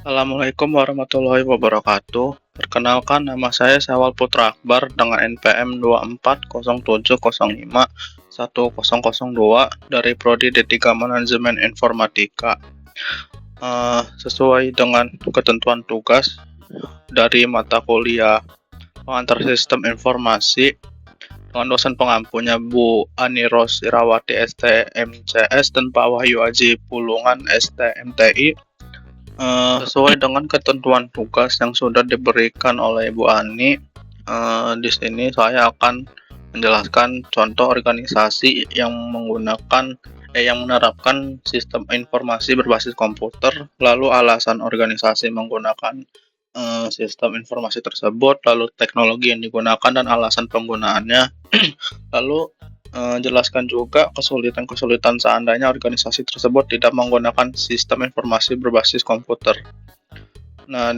Assalamualaikum warahmatullahi wabarakatuh. Perkenalkan, nama saya Syawal Putra Akbar dengan NPM 2407051002 dari Prodi D3 Manajemen Informatika. Sesuai dengan ketentuan tugas dari mata kuliah Pengantar Sistem Informasi dengan dosen pengampunya Bu Ani Ros Irawati STMCS dan Pak Wahyu Aji Pulungan STMTI. Sesuai dengan ketentuan tugas yang sudah diberikan oleh Bu Ani, di sini saya akan menjelaskan contoh organisasi yang menerapkan sistem informasi berbasis komputer, lalu alasan organisasi menggunakan sistem informasi tersebut, lalu teknologi yang digunakan dan alasan penggunaannya. Lalu jelaskan juga kesulitan-kesulitan seandainya organisasi tersebut tidak menggunakan sistem informasi berbasis komputer. Nah,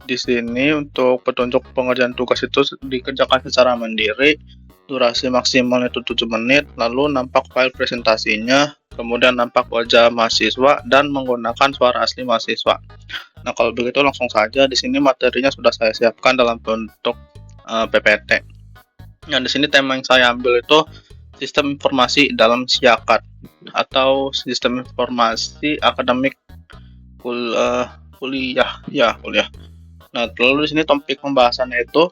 di sini untuk petunjuk pengerjaan tugas itu dikerjakan secara mandiri, durasi maksimalnya itu 7 menit, lalu nampak file presentasinya, kemudian nampak wajah mahasiswa dan menggunakan suara asli mahasiswa. Nah, kalau begitu langsung saja, di sini materinya sudah saya siapkan dalam bentuk PPT. Nah, di sini tema yang saya ambil itu sistem informasi dalam SIAKAD atau sistem informasi akademik kuliah. Nah, lalu di sini topik pembahasannya itu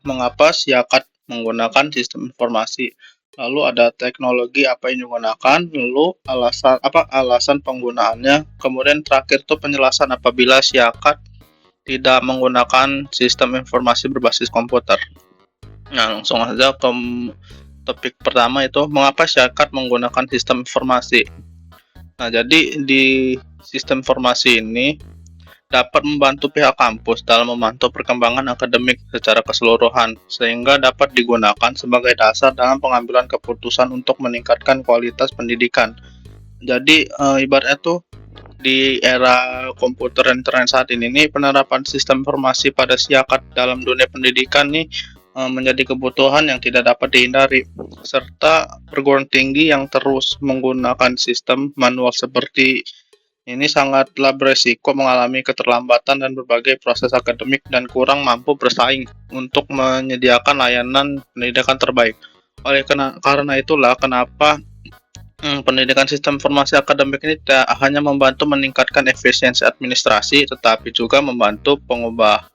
mengapa SIAKAD menggunakan sistem informasi. Lalu ada teknologi apa yang digunakan, lalu alasan penggunaannya, kemudian terakhir itu penjelasan apabila SIAKAD tidak menggunakan sistem informasi berbasis komputer. Nah, langsung saja ke topik pertama itu mengapa SIAKAD menggunakan sistem informasi. Nah, jadi di sistem informasi ini dapat membantu pihak kampus dalam memantau perkembangan akademik secara keseluruhan, sehingga dapat digunakan sebagai dasar dalam pengambilan keputusan untuk meningkatkan kualitas pendidikan. Jadi ibaratnya tuh di era komputer dan internet saat ini nih, penerapan sistem informasi pada SIAKAD dalam dunia pendidikan nih menjadi kebutuhan yang tidak dapat dihindari, serta perguruan tinggi yang terus menggunakan sistem manual seperti ini sangatlah beresiko mengalami keterlambatan dan berbagai proses akademik dan kurang mampu bersaing untuk menyediakan layanan pendidikan terbaik. Karena itulah kenapa pendidikan sistem informasi akademik ini tidak hanya membantu meningkatkan efisiensi administrasi, tetapi juga membantu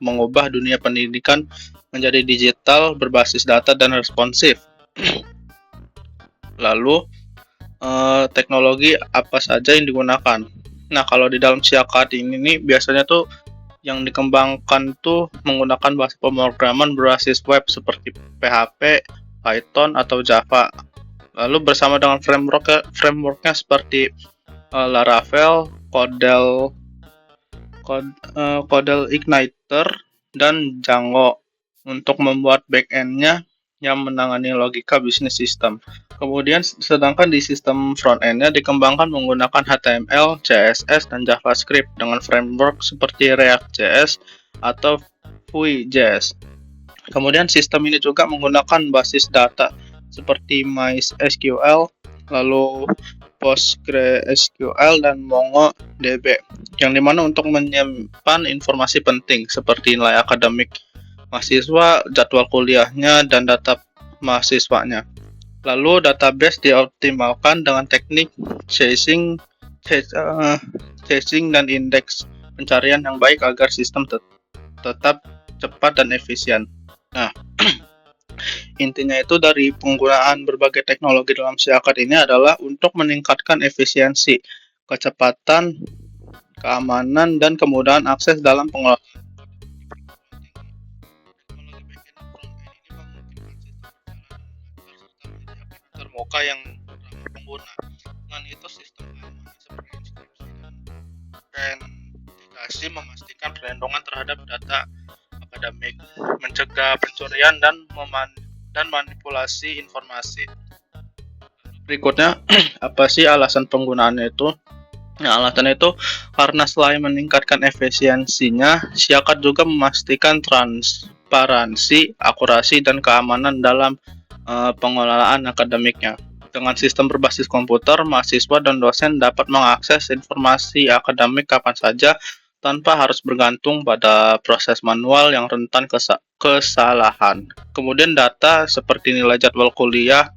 mengubah dunia pendidikan menjadi digital, berbasis data, dan responsif. Lalu, teknologi apa saja yang digunakan? Nah, kalau di dalam SIAKAD ini nih, biasanya tuh yang dikembangkan tuh menggunakan bahasa pemrograman berbasis web seperti PHP, Python, atau Java. Lalu bersama dengan frameworknya seperti Laravel, Codel Igniter, dan Django untuk membuat back-end-nya yang menangani logika bisnis sistem. Kemudian sedangkan di sistem front-end-nya dikembangkan menggunakan HTML, CSS, dan JavaScript dengan framework seperti React.js atau Vue.js. Kemudian sistem ini juga menggunakan basis data seperti MySQL, lalu PostgreSQL, dan MongoDB, yang dimana untuk menyimpan informasi penting seperti nilai akademik mahasiswa, jadwal kuliahnya, dan data mahasiswanya. Lalu database dioptimalkan dengan teknik chasing dan indeks pencarian yang baik agar sistem tetap cepat dan efisien. Nah, intinya itu dari penggunaan berbagai teknologi dalam SIAKAD ini adalah untuk meningkatkan efisiensi, kecepatan, keamanan, dan kemudahan akses dalam pengelolaan. Terbuka yang pengguna. Dengan itu sistem seperti inskripsi dan autentikasi memastikan perlindungan terhadap data akademik, mencegah pencurian dan manipulasi informasi. Berikutnya, apa sih alasan penggunaannya itu? Nah, alasannya itu karena selain meningkatkan efisiensinya, SIAKAD juga memastikan transparansi, akurasi, dan keamanan dalam pengelolaan akademiknya. Dengan sistem berbasis komputer, mahasiswa dan dosen dapat mengakses informasi akademik kapan saja tanpa harus bergantung pada proses manual yang rentan kesalahan. Kemudian data seperti nilai jadwal kuliah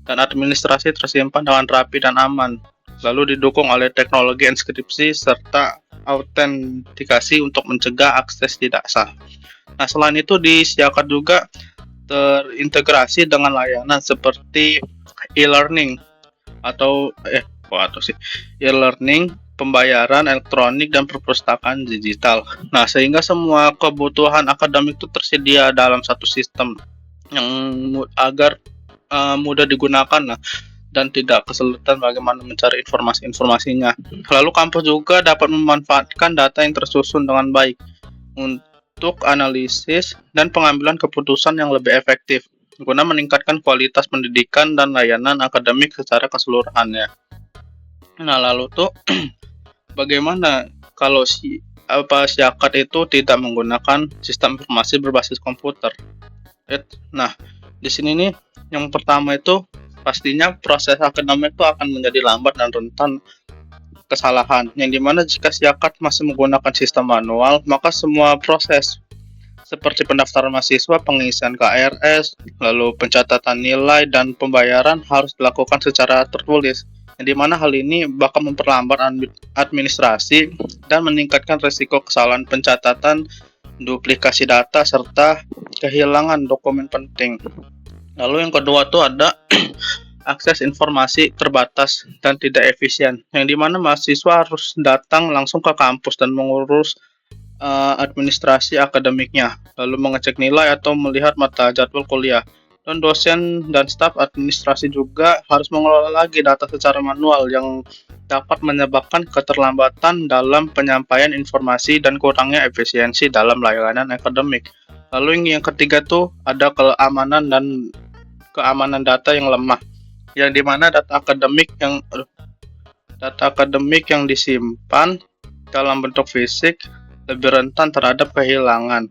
dan administrasi tersimpan dengan rapi dan aman, lalu didukung oleh teknologi inskripsi serta autentikasi untuk mencegah akses tidak sah. Nah, selain itu di Siakat juga terintegrasi dengan layanan seperti e-learning atau e-learning, pembayaran elektronik dan perpustakaan digital. Nah, sehingga semua kebutuhan akademik itu tersedia dalam satu sistem yang agar mudah digunakan dan tidak kesulitan bagaimana mencari informasi-informasinya. Lalu kampus juga dapat memanfaatkan data yang tersusun dengan baik untuk analisis dan pengambilan keputusan yang lebih efektif guna meningkatkan kualitas pendidikan dan layanan akademik secara keseluruhannya. Nah, lalu tuh bagaimana kalau Siakat itu tidak menggunakan sistem informasi berbasis komputer? Nah, di sini nih yang pertama itu pastinya proses akademik itu akan menjadi lambat dan rentan kesalahan. Yang dimana jika Siakat masih menggunakan sistem manual, maka semua proses seperti pendaftaran mahasiswa, pengisian KRS, lalu pencatatan nilai dan pembayaran harus dilakukan secara tertulis. Yang dimana hal ini bakal memperlambat administrasi dan meningkatkan risiko kesalahan pencatatan, duplikasi data, serta kehilangan dokumen penting. Lalu yang kedua tuh ada akses informasi terbatas dan tidak efisien, yang dimana mahasiswa harus datang langsung ke kampus dan mengurus administrasi akademiknya, lalu mengecek nilai atau melihat mata jadwal kuliah. Dan dosen dan staf administrasi juga harus mengelola lagi data secara manual yang dapat menyebabkan keterlambatan dalam penyampaian informasi dan kurangnya efisiensi dalam layanan akademik. Lalu yang ketiga tuh ada keamanan data yang lemah, yang dimana data akademik yang disimpan dalam bentuk fisik lebih rentan terhadap kehilangan,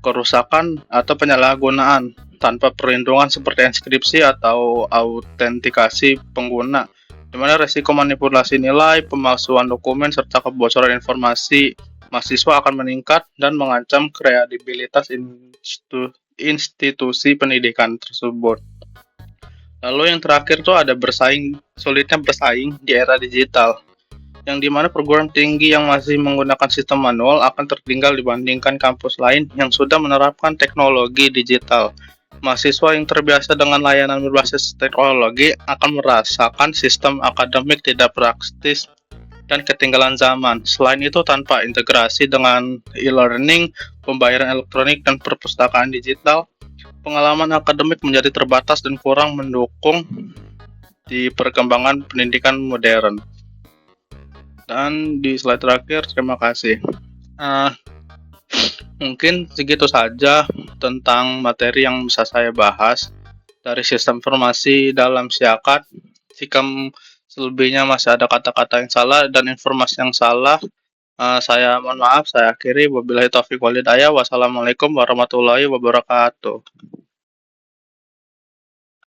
kerusakan, atau penyalahgunaan tanpa perlindungan seperti inskripsi atau autentikasi pengguna, di mana resiko manipulasi nilai, pemalsuan dokumen, serta kebocoran informasi mahasiswa akan meningkat dan mengancam kredibilitas institusi pendidikan tersebut. Lalu yang terakhir tuh ada sulitnya bersaing di era digital, yang dimana perguruan tinggi yang masih menggunakan sistem manual akan tertinggal dibandingkan kampus lain yang sudah menerapkan teknologi digital. Mahasiswa yang terbiasa dengan layanan berbasis teknologi akan merasakan sistem akademik tidak praktis dan ketinggalan zaman. Selain itu, tanpa integrasi dengan e-learning, pembayaran elektronik, dan perpustakaan digital, pengalaman akademik menjadi terbatas dan kurang mendukung di perkembangan pendidikan modern. Dan di slide terakhir, terima kasih. Mungkin segitu saja tentang materi yang bisa saya bahas dari sistem informasi dalam Siakat. Jika selebihnya masih ada kata-kata yang salah dan informasi yang salah, saya mohon maaf, saya akhiri. Wabillahi taufiq wal hidayah. Wassalamualaikum warahmatullahi wabarakatuh.